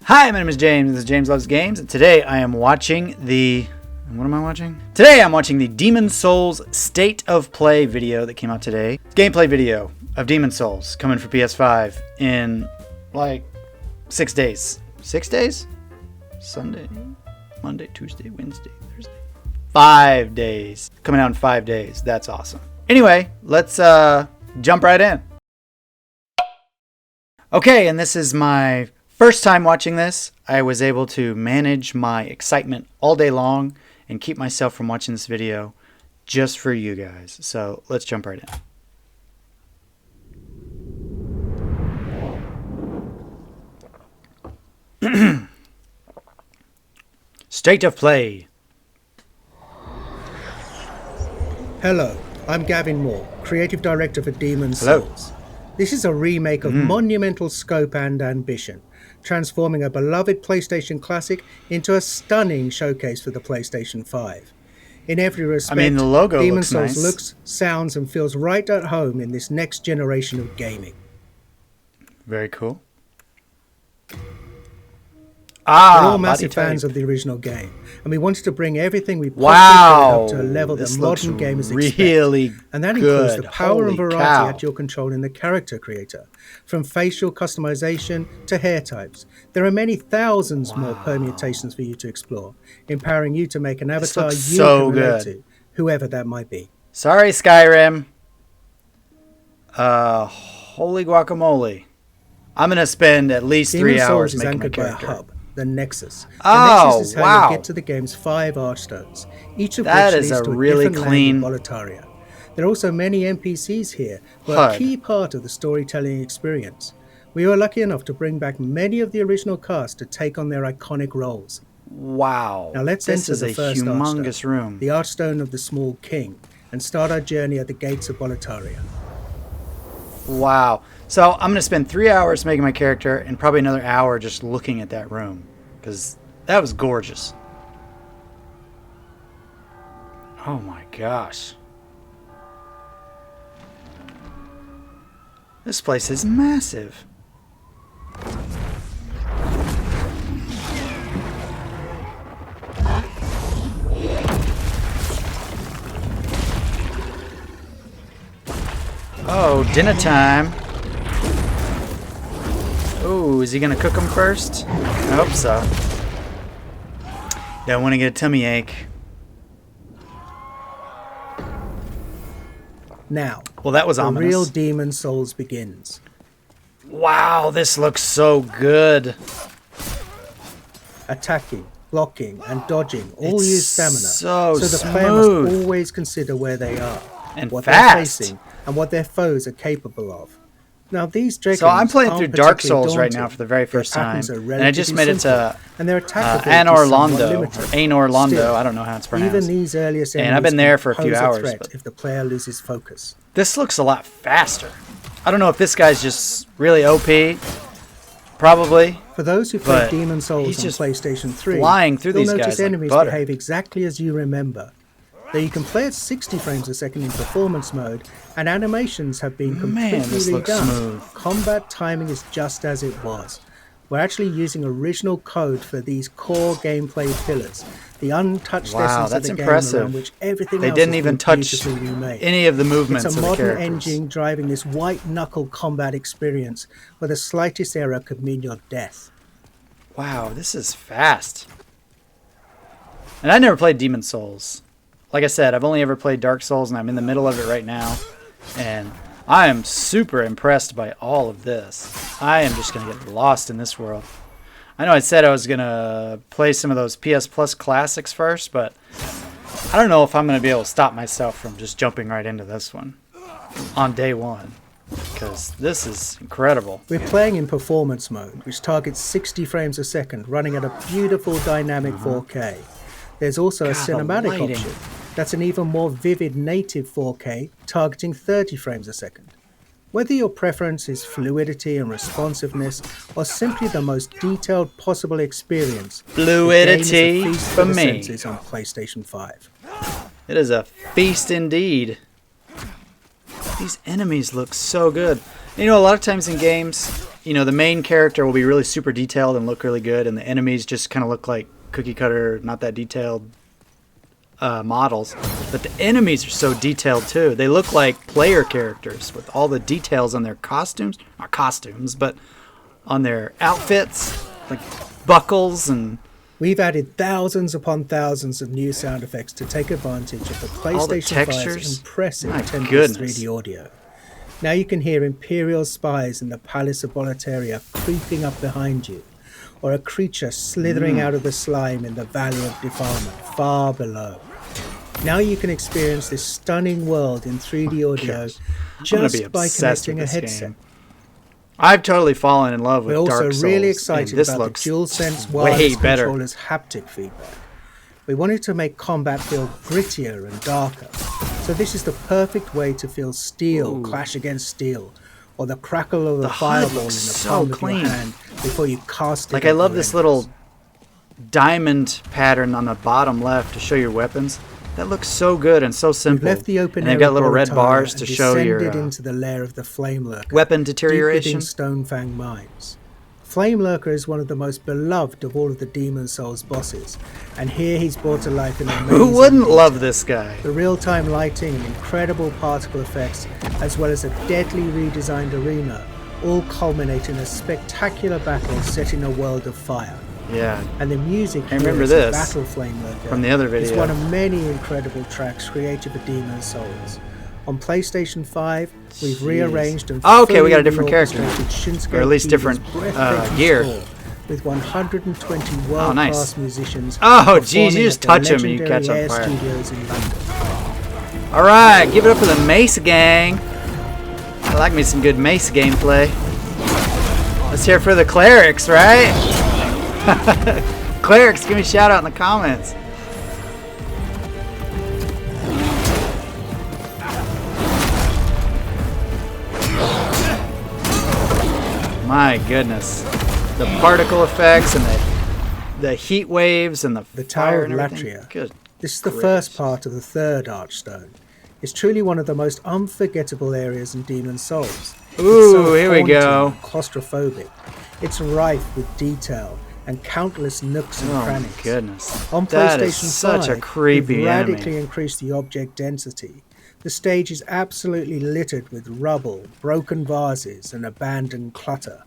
Hi, my name is James. This is James Loves Games. And today I am watching the... What am I watching? Today I'm watching the Demon's Souls State of Play video that came out today. Gameplay video of Demon's Souls coming for PS5 in like 6 days. 6 days? Sunday, Monday, Tuesday, Wednesday, Thursday. 5 days. Coming out in 5 days. That's awesome. Anyway, let's jump right in. Okay, and this is my first time watching this. I was able to manage my excitement all day long and keep myself from watching this video just for you guys. So let's jump right in. State of Play. Hello, I'm Gavin Moore, Creative Director for Demon's Souls. This is a remake of monumental scope and ambition, transforming a beloved PlayStation classic into a stunning showcase for the PlayStation 5. In every respect, the logo Demon's looks Souls nice. looks, sounds, and feels right at home in this next generation of gaming. Very cool. We're all massive fans of the original game, and we wanted to bring everything we possibly could up to a level that modern gamers expect. And that includes the power and variety at your control in the character creator. From facial customization to hair types, there are many thousands more permutations for you to explore, empowering you to make an avatar you can relate to, whoever that might be. Sorry, Skyrim. Holy guacamole. I'm going to spend at least 3 hours making my character. By a hub, the Nexus. Oh, the Nexus is how you get to the game's 5 archstones, each of which leads to a really different clean land in Boletaria. There are also many NPCs here, who are a key part of the storytelling experience. We were lucky enough to bring back many of the original cast to take on their iconic roles. Wow. Now let's enter the first humongous archstone, room. the Archstone of the Small King, and start our journey at the gates of Boletaria. Wow. So I'm going to spend 3 hours making my character and probably another hour just looking at that room. Because that was gorgeous. Oh my gosh. This place is massive. Oh, dinner time. Oh, is he going to cook them first? I hope so. Don't want to get a tummy ache. Now, well, that was the ominous. real Demon's Souls begins. Wow, this looks so good. Attacking, blocking, and dodging all use stamina, so the player must always consider where they are, and what fast. They're facing, and what their foes are capable of. Now these dragons so I'm playing through Dark Souls right now for the very first time, and I just made it to Anor Londo. I don't know how it's pronounced. Even these earliest and I've been there for a few hours. But if the player loses focus, this looks a lot faster. I don't know if this guy's just really OP. Probably. For those who played Demon's Souls on PlayStation 3, flying through you'll these notice guys enemies like butter. behave exactly as you remember. Though you can play at 60 frames a second in performance mode, and animations have been completely redone, smooth. Combat timing is just as it was. We're actually using original code for these core gameplay pillars, the untouched essence of the game around which everything else didn't even touch any of the movements of the characters. It's a modern engine driving this white-knuckle combat experience, where the slightest error could mean your death. Wow, this is fast. And I never played Demon's Souls. Like I said, I've only ever played Dark Souls, and I'm in the middle of it right now. And I am super impressed by all of this. I am just going to get lost in this world. I know I said I was going to play some of those PS Plus classics first, but I don't know if I'm going to be able to stop myself from just jumping right into this one on day one. Because this is incredible. We're playing in performance mode, which targets 60 frames a second, running at a beautiful dynamic 4K. There's also a cinematic option that's an even more vivid native 4K, targeting 30 frames a second. Whether your preference is fluidity and responsiveness, or simply the most detailed possible experience, fluidity for me senses on PlayStation 5. It is a feast indeed. These enemies look so good. You know, a lot of times in games, you know, the main character will be really super detailed and look really good, and the enemies just kind of look like cookie cutter, not that detailed models. But the enemies are so detailed too. They look like player characters with all the details on their costumes. Not costumes, but on their outfits, like buckles and... We've added thousands upon thousands of new sound effects to take advantage of the PlayStation 5's impressive 10-3D audio. Now you can hear Imperial spies in the Palace of Boletaria creeping up behind you, or a creature slithering out of the slime in the Valley of Defilement far below. Now you can experience this stunning world in 3D audio just by connecting a headset. Game. I've totally fallen in love with Dark Souls. We're also really excited about the DualSense wireless controller's haptic feedback. We wanted to make combat feel grittier and darker, so this is the perfect way to feel steel clash against steel, or the crackle of the fireball in the palm of your hand before you cast it. Like, I love this little diamond pattern on the bottom left to show your weapons. That looks so good and so simple. Left the open and they've got little red bars to show your into the lair of the Flame Lurker, weapon deterioration. Stonefang mines. Flame Lurker is one of the most beloved of all of the Demon Souls bosses, and here he's brought to life in amazing Who wouldn't love this guy? The real-time lighting and incredible particle effects, as well as a deadly redesigned arena, all culminate in a spectacular battle set in a world of fire. Yeah, and the music I remember this Battle Flame Lurker from the other video. It's one of many incredible tracks created for Demon Souls. On PlayStation 5, we've rearranged and we got a different character, or at least different gear. With 120 world-class musicians. Oh, geez, you just touch him and you catch on fire. All right, give it up for the Mace Gang. I like me some good Mace gameplay. Let's hear it for the clerics, right? Clerics, give me a shout out in the comments. My goodness, the particle effects and the heat waves and the Tower of Latria. This is the first part of the third Archstone. It's truly one of the most unforgettable areas in Demon Souls. Ooh, here we go. Claustrophobic. It's rife with detail and countless nooks and crannies. Oh my goodness. On that PlayStation is such 5, a creepy we've enemy. radically increased the object density. The stage is absolutely littered with rubble, broken vases, and abandoned clutter.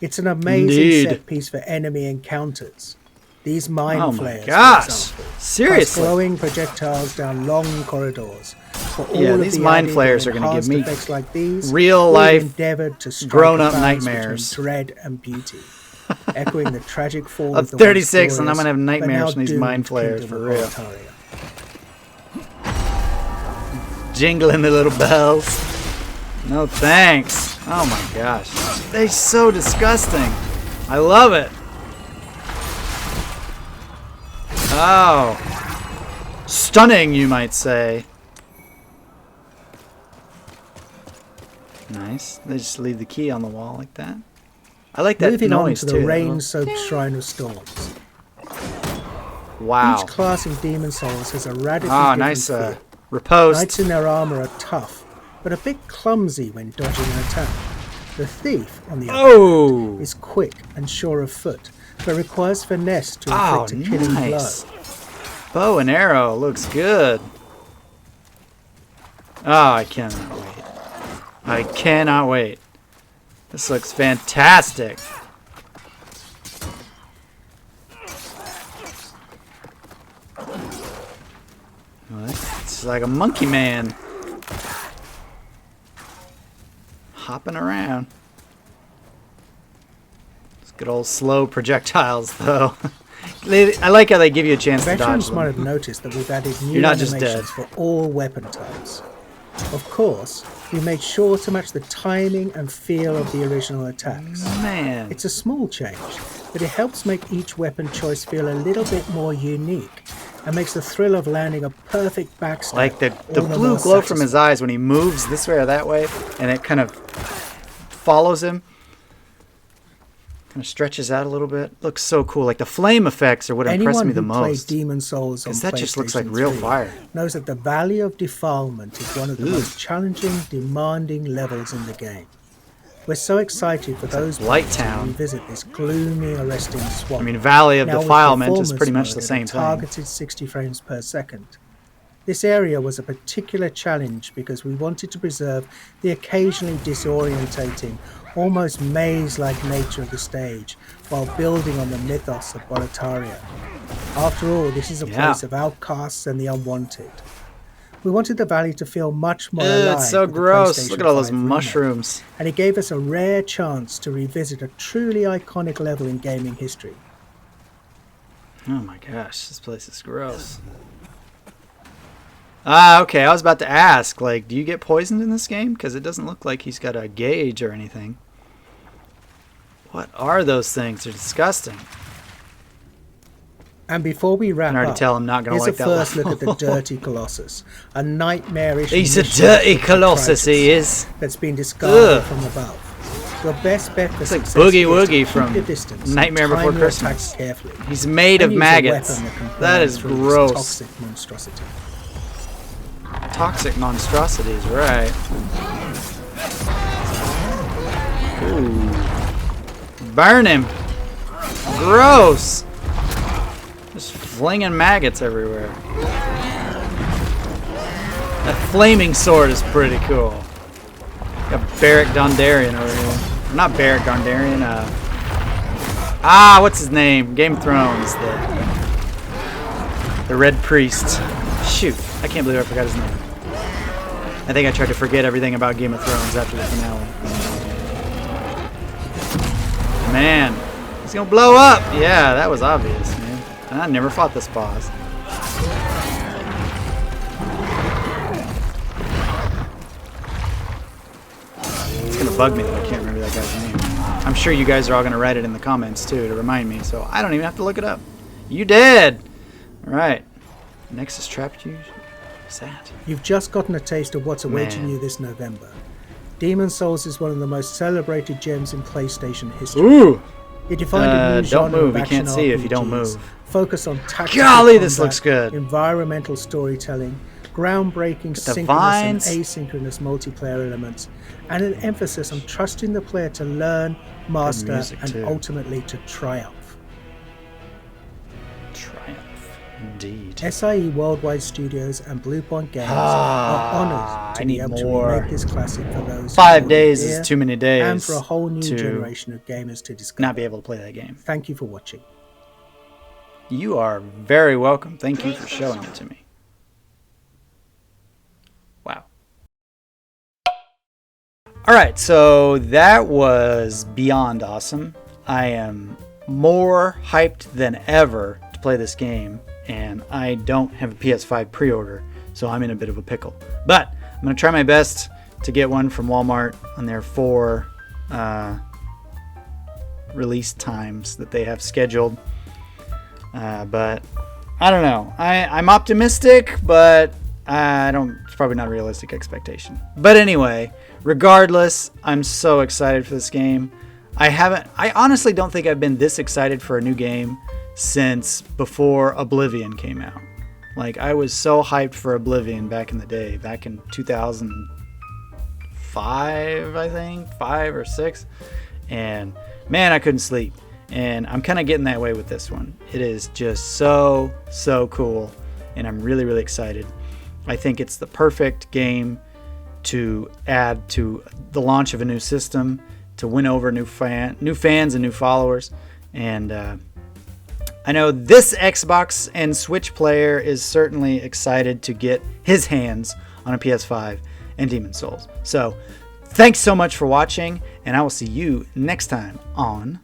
It's an amazing set piece for enemy encounters. These mind flares, for example, seriously, glowing projectiles down long corridors. These mind flares are going to give me like these, real life, grown-up nightmares. Dread and beauty, echoing the tragic fall of the 36, and I'm going to have nightmares from these mind flares for real. Jingling the little bells. No thanks. Oh my gosh, they're so disgusting. I love it. Oh, stunning, you might say. Nice. They just leave the key on the wall like that. I like that Moving noise on to too. the rain-soaked Shrine of Storms. Wow. Each class in Demon Souls has a radically nice different feel. riposte. Knights in their armor are tough, but a bit clumsy when dodging an attack. The thief, on the other hand, is quick and sure of foot, but requires finesse to inflict a killing blow. Bow and arrow looks good. Oh, I cannot wait. I cannot wait. This looks fantastic. It's like a monkey man. Hopping around. It's good old slow projectiles, though. I like how they give you a chance to dodge them. Veterans might have noticed that we've added new animations for all weapon types. Of course, we made sure to match the timing and feel of the original attacks. Man. It's a small change, but it helps make each weapon choice feel a little bit more unique and makes the thrill of landing a perfect backstab. Like the blue glow from his eyes when he moves this way or that way, and it kind of follows him. Kind of stretches out a little bit. Looks so cool. Like the flame effects are what impressed me the most. Demon Souls on that just looks like real fire. Knows that the Valley of Defilement is one of the most challenging, demanding levels in the game. We're so excited for those Light to Town. revisit this gloomy, arresting swamp. I mean, Valley of Defilement is pretty much the same thing. Targeted 60 frames per second. This area was a particular challenge because we wanted to preserve the occasionally disorientating, almost maze-like nature of the stage while building on the mythos of Boletaria. After all, this is a place of outcasts and the unwanted. We wanted the valley to feel much more alive. It's so gross. Look at all those mushrooms. And it gave us a rare chance to revisit a truly iconic level in gaming history. Oh my gosh, this place is gross. Ah, okay, I was about to ask, like, do you get poisoned in this game? Because it doesn't look like he's got a gauge or anything. What are those things? They're disgusting. And before we wrap I can already up, tell I'm not going to like that here's a first look at the Dirty Colossus, a nightmarish... He's a dirty Colossus, he is. ...that's been discarded from above. Your best bet for success like Boogie Woogie from Nightmare Before Christmas. He's made of maggots. That is gross. Toxic monstrosity. Toxic monstrosities, right. Ooh. Burn him. Gross. Just flinging maggots everywhere. That flaming sword is pretty cool. Got Beric Dondarrion over here. Not Beric Dondarrion, what's his name? Game of Thrones. The Red Priest. Shoot, I can't believe I forgot his name. I think I tried to forget everything about Game of Thrones after the finale. Man, he's gonna blow up! Yeah, that was obvious, man. I never fought this boss. It's gonna bug me that I can't remember that guy's name. I'm sure you guys are all gonna write it in the comments too to remind me, so I don't even have to look it up. You did! Alright. Nexus trapped you? What's that? You've just gotten a taste of what's awaiting you this November. Demon Souls is one of the most celebrated gems in PlayStation history. Ooh! It defined a new genre don't move. of You can't see it if you don't move. Focus on tactical Golly, combat, this looks good. Environmental storytelling, groundbreaking synchronous and asynchronous multiplayer elements, and an emphasis on trusting the player to learn, master, and ultimately to triumph. Indeed. SIE Worldwide Studios and Bluepoint Games are honored to be able to remake this classic for those 5 days is too many days and for a whole new generation of gamers to discover. Not be able to play that game. Thank you for watching. You are very welcome. Thank you for showing it to me. Wow. Alright, so that was beyond awesome. I am more hyped than ever to play this game. And I don't have a PS5 pre-order, so I'm in a bit of a pickle. But I'm going to try my best to get one from Walmart on their 4 release times that they have scheduled. But I don't know. I'm optimistic, but it's probably not a realistic expectation. But anyway, regardless, I'm so excited for this game. I honestly don't think I've been this excited for a new game since before Oblivion came out. Like, I was so hyped for Oblivion back in the day, back in 2005, I think, 5 or 6. And man, I couldn't sleep. And I'm kind of getting that way with this one. It is just so cool. And I'm really, really excited. I think it's the perfect game to add to the launch of a new system, to win over new fans and new followers. And I know this Xbox and Switch player is certainly excited to get his hands on a PS5 and Demon Souls. So, thanks so much for watching, and I will see you next time on...